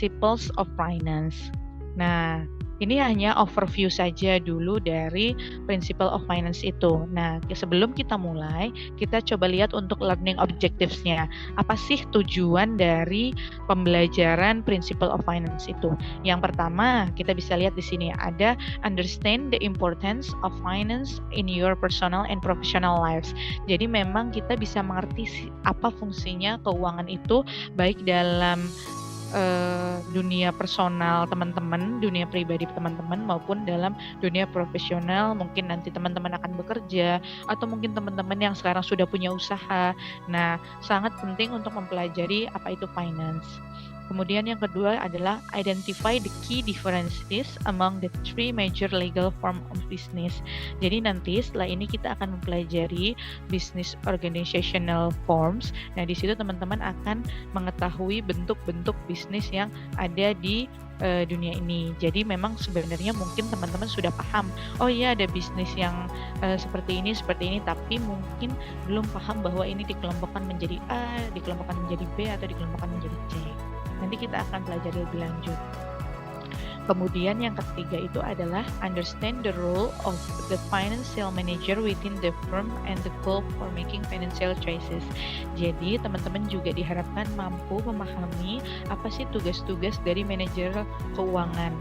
Principles of Finance. Nah, ini hanya overview saja dulu dari Principle of Finance itu. Nah, sebelum kita mulai, kita coba lihat untuk learning objectives-nya. Apa sih tujuan dari pembelajaran Principle of Finance itu? Yang pertama, kita bisa lihat di sini ada understand the importance of finance in your personal and professional lives. Jadi memang kita bisa mengerti apa fungsinya keuangan itu baik dalam dunia personal teman-teman, dunia pribadi teman-teman maupun dalam dunia profesional. Mungkin nanti teman-teman akan bekerja atau mungkin teman-teman yang sekarang sudah punya usaha. Nah, sangat penting untuk mempelajari apa itu finance. Kemudian yang kedua adalah identify the key differences among the three major legal form of business. Jadi nanti setelah ini kita akan mempelajari business organizational forms. Nah, di situ teman-teman akan mengetahui bentuk-bentuk bisnis yang ada di dunia ini. Jadi memang sebenarnya mungkin teman-teman sudah paham, oh iya ada bisnis yang seperti ini, tapi mungkin belum paham bahwa ini dikelompokkan menjadi A, dikelompokkan menjadi B, atau dikelompokkan menjadi C. Nanti kita akan pelajari lebih lanjut. Kemudian yang ketiga itu adalah understand the role of the financial manager within the firm and the goal for making financial choices. Jadi teman-teman juga diharapkan mampu memahami apa sih tugas-tugas dari manajer keuangan.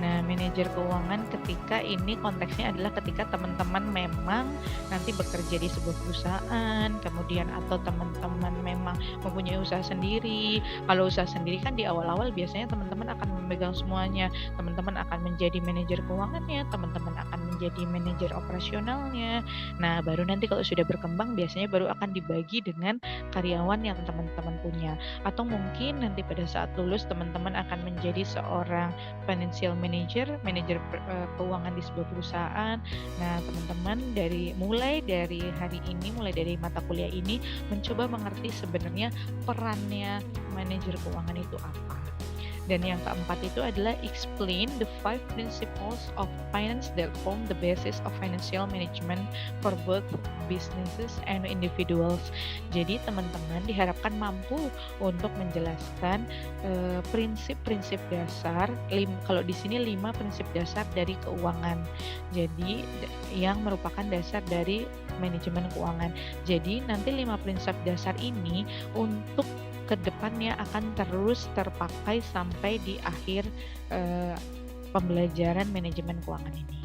Nah, manajer keuangan ketika ini konteksnya adalah ketika teman-teman memang nanti bekerja di sebuah perusahaan, kemudian atau teman-teman memang mempunyai usaha sendiri. Kalau usaha sendiri kan di awal-awal biasanya teman-teman akan memegang semuanya. Teman-teman akan menjadi manajer keuangannya, teman-teman akan menjadi manajer operasionalnya. Nah, baru nanti kalau sudah berkembang biasanya baru akan dibagi dengan karyawan yang teman-teman punya. Atau mungkin nanti pada saat lulus teman-teman akan menjadi seorang financial manager, manajer keuangan di sebuah perusahaan. Nah, teman-teman mulai dari hari ini, mulai dari mata kuliah ini mencoba mengerti sebenarnya perannya manajer keuangan itu apa. Dan yang keempat itu adalah explain the 5 principles of finance that form the basis of financial management for both businesses and individuals. Jadi teman-teman diharapkan mampu untuk menjelaskan prinsip-prinsip dasar, kalau di sini 5 prinsip dasar dari keuangan. Jadi yang merupakan dasar dari manajemen keuangan. Jadi nanti 5 prinsip dasar ini untuk kedepannya akan terus terpakai sampai di akhir pembelajaran manajemen keuangan ini.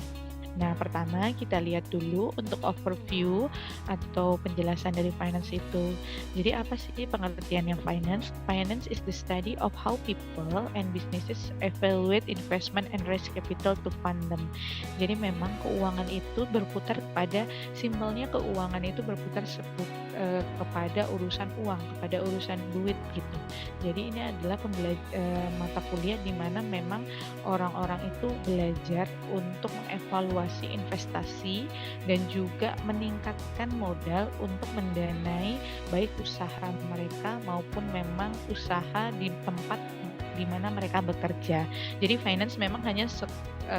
Nah, pertama kita lihat dulu untuk overview atau penjelasan dari finance itu. Jadi apa sih pengertian yang finance? Finance is the study of how people and businesses evaluate investment and raise capital to fund them. Jadi memang keuangan itu berputar kepada, simbolnya keuangan itu berputar kepada urusan uang, kepada urusan duit gitu. Jadi ini adalah mata kuliah di mana memang orang-orang itu belajar untuk mengevaluasi investasi dan juga meningkatkan modal untuk mendanai baik usaha mereka maupun memang usaha di tempat di mana mereka bekerja. Jadi finance memang hanya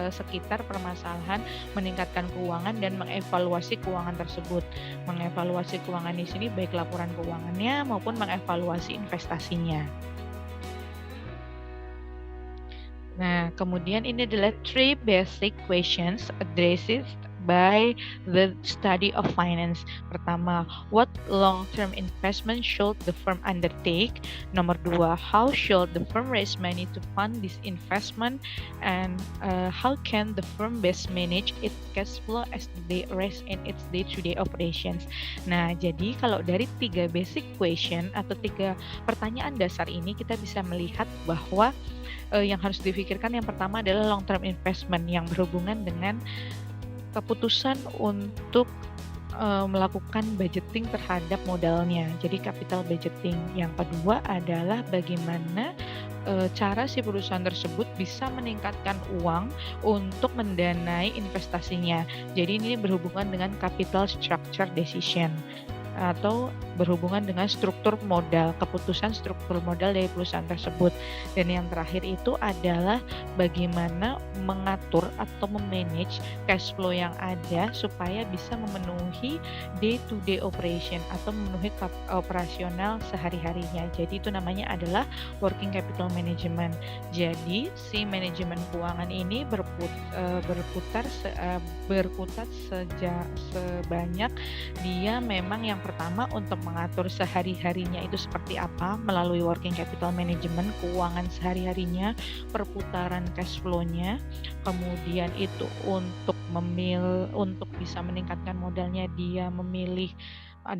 sekitar permasalahan meningkatkan keuangan dan mengevaluasi keuangan tersebut. Mengevaluasi keuangan di sini baik laporan keuangannya maupun mengevaluasi investasinya. Nah, kemudian ini adalah 3 basic questions addressed by the study of finance. Pertama, what long-term investment should the firm undertake? Nomor 2, how should the firm raise money to fund this investment? And how can the firm best manage its cash flow as they raise in its day-to-day operations? Nah, jadi kalau dari 3 basic question atau 3 pertanyaan dasar ini kita bisa melihat bahwa yang harus difikirkan yang pertama adalah long term investment yang berhubungan dengan keputusan untuk melakukan budgeting terhadap modalnya. Jadi capital budgeting. Yang kedua adalah bagaimana cara si perusahaan tersebut bisa meningkatkan uang untuk mendanai investasinya. Jadi ini berhubungan dengan capital structure decision atau berhubungan dengan struktur modal, keputusan struktur modal dari perusahaan tersebut. Dan yang terakhir itu adalah bagaimana mengatur atau memanage cash flow yang ada supaya bisa memenuhi day to day operation atau memenuhi operasional sehari-harinya. Jadi itu namanya adalah working capital management. Jadi si manajemen keuangan ini berkutat sebanyak dia memang yang pertama untuk mengatur sehari-harinya itu seperti apa melalui working capital management, keuangan sehari-harinya, perputaran cash flow-nya, kemudian itu untuk bisa meningkatkan modalnya dia memilih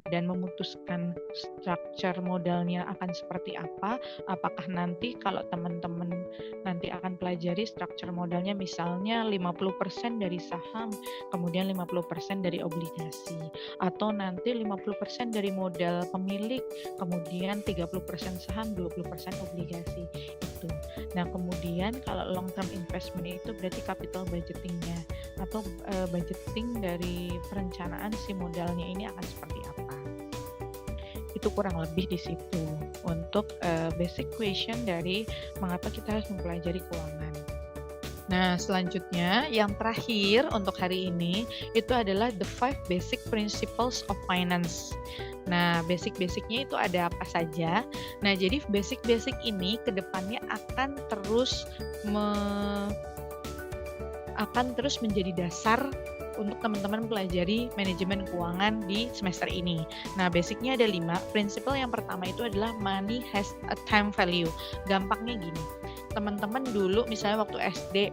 dan memutuskan structure modalnya akan seperti apa. Apakah nanti kalau teman-teman nanti akan pelajari structure modalnya misalnya 50% dari saham, kemudian 50% dari obligasi, atau nanti 50% dari modal pemilik, kemudian 30% saham, 20% obligasi itu. Nah, kemudian kalau long term investment itu berarti capital budgeting-nya atau budgeting dari perencanaan si modalnya ini akan seperti apa. Itu kurang lebih di situ untuk basic question dari mengapa kita harus mempelajari keuangan. Nah, selanjutnya yang terakhir untuk hari ini itu adalah the 5 basic principles of finance. Nah, basic-basicnya itu ada apa saja? Nah, jadi basic-basic ini kedepannya akan terus menjadi dasar untuk teman-teman pelajari manajemen keuangan di semester ini. Nah, basicnya ada 5. Prinsipal yang pertama itu adalah money has a time value. Gampangnya gini, teman-teman dulu misalnya waktu SD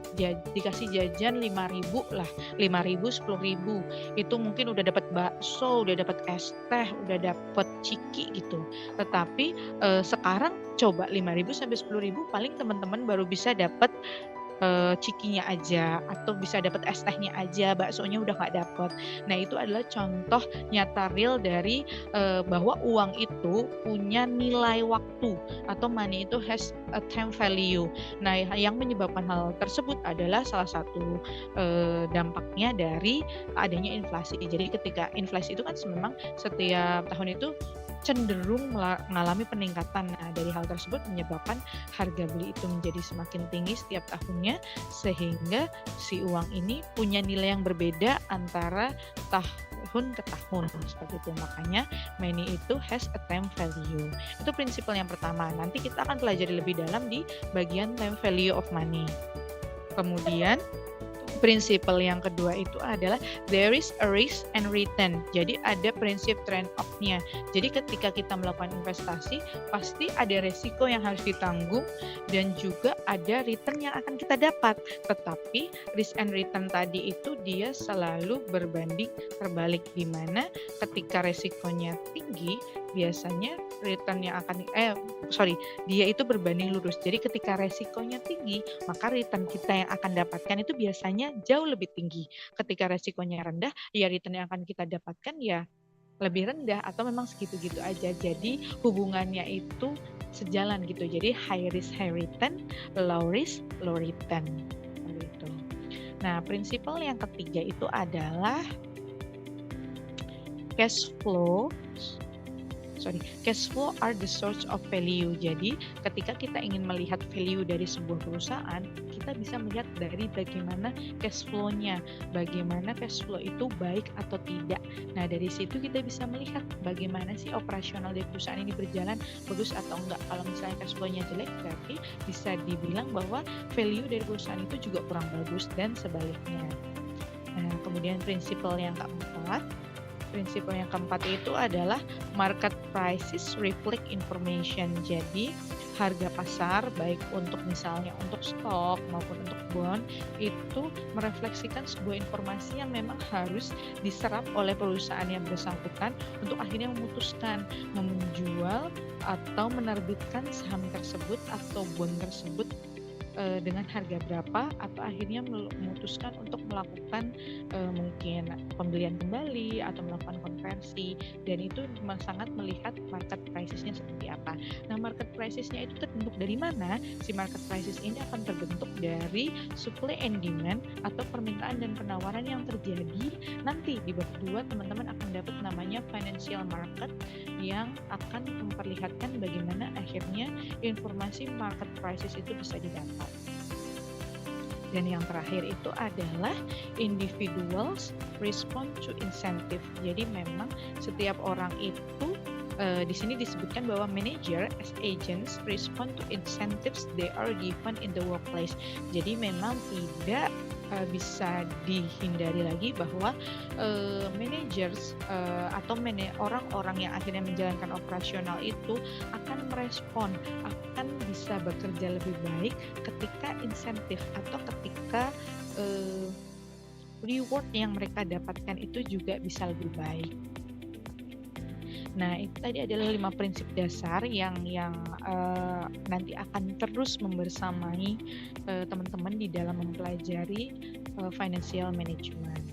dikasih jajan 5.000 lah, 5.000, 10.000, itu mungkin udah dapat bakso, udah dapat es teh, udah dapat ciki gitu. Tetapi sekarang coba 5.000 sampai 10.000 paling teman-teman baru bisa dapat cikinya aja atau bisa dapat es tehnya aja, baksonya udah nggak dapat. Nah, itu adalah contoh nyata real dari bahwa uang itu punya nilai waktu atau money itu has a time value. Nah, yang menyebabkan hal tersebut adalah salah satu dampaknya dari adanya inflasi. Jadi ketika inflasi itu kan memang setiap tahun itu cenderung mengalami peningkatan. Nah, dari hal tersebut menyebabkan harga beli itu menjadi semakin tinggi setiap tahunnya, sehingga si uang ini punya nilai yang berbeda antara tahun ke tahun seperti itu. Makanya money itu has a time value. Itu prinsipal yang pertama. Nanti kita akan pelajari lebih dalam di bagian time value of money. Kemudian prinsipal yang kedua itu adalah there is a risk and return. Jadi ada prinsip trade off-nya. Jadi ketika kita melakukan investasi, pasti ada resiko yang harus ditanggung dan juga ada return yang akan kita dapat. Tetapi risk and return tadi itu dia selalu berbanding terbalik, di mana ketika resikonya tinggi, biasanya return yang akan dia itu berbanding lurus. Jadi ketika resikonya tinggi, maka return kita yang akan dapatkan itu biasanya jauh lebih tinggi. Ketika resikonya rendah, ya return yang akan kita dapatkan ya lebih rendah atau memang segitu-gitu aja. Jadi hubungannya itu sejalan gitu. Jadi high risk high return, low risk low return. Gitu. Nah, prinsipal yang ketiga itu adalah cash flow are the source of value. Jadi ketika kita ingin melihat value dari sebuah perusahaan, kita bisa melihat dari bagaimana cash flow-nya, bagaimana cash flow itu baik atau tidak. Nah, dari situ kita bisa melihat bagaimana sih operasional dari perusahaan ini berjalan bagus atau enggak. Kalau misalnya cash flow-nya jelek, berarti bisa dibilang bahwa value dari perusahaan itu juga kurang bagus dan sebaliknya. Nah, kemudian prinsipal yang keempat itu adalah market prices reflect information. Jadi harga pasar baik untuk misalnya untuk stok maupun untuk bond itu merefleksikan sebuah informasi yang memang harus diserap oleh perusahaan yang bersangkutan untuk akhirnya memutuskan menjual atau menerbitkan saham tersebut atau bond tersebut dengan harga berapa, atau akhirnya memutuskan untuk melakukan mungkin pembelian kembali atau melakukan konversi, dan itu sangat melihat market prices-nya seperti apa. Nah, market prices-nya itu terbentuk dari mana? Si market prices ini akan terbentuk dari supply and demand atau permintaan dan penawaran yang terjadi. Nanti di bab 2 teman-teman akan dapat namanya financial market yang akan memperlihatkan bagaimana akhirnya informasi market prices itu bisa didapat. Dan yang terakhir itu adalah individuals respond to incentive. Jadi memang setiap orang itu di sini disebutkan bahwa manager as agents respond to incentives they are given in the workplace. Jadi memang tidak bisa dihindari lagi bahwa managers atau orang-orang yang akhirnya menjalankan operasional itu akan merespon, akan bisa bekerja lebih baik ketika insentif atau ketika reward yang mereka dapatkan itu juga bisa lebih baik. Nah, itu tadi adalah 5 prinsip dasar yang nanti akan terus membersamai teman-teman di dalam mempelajari financial management.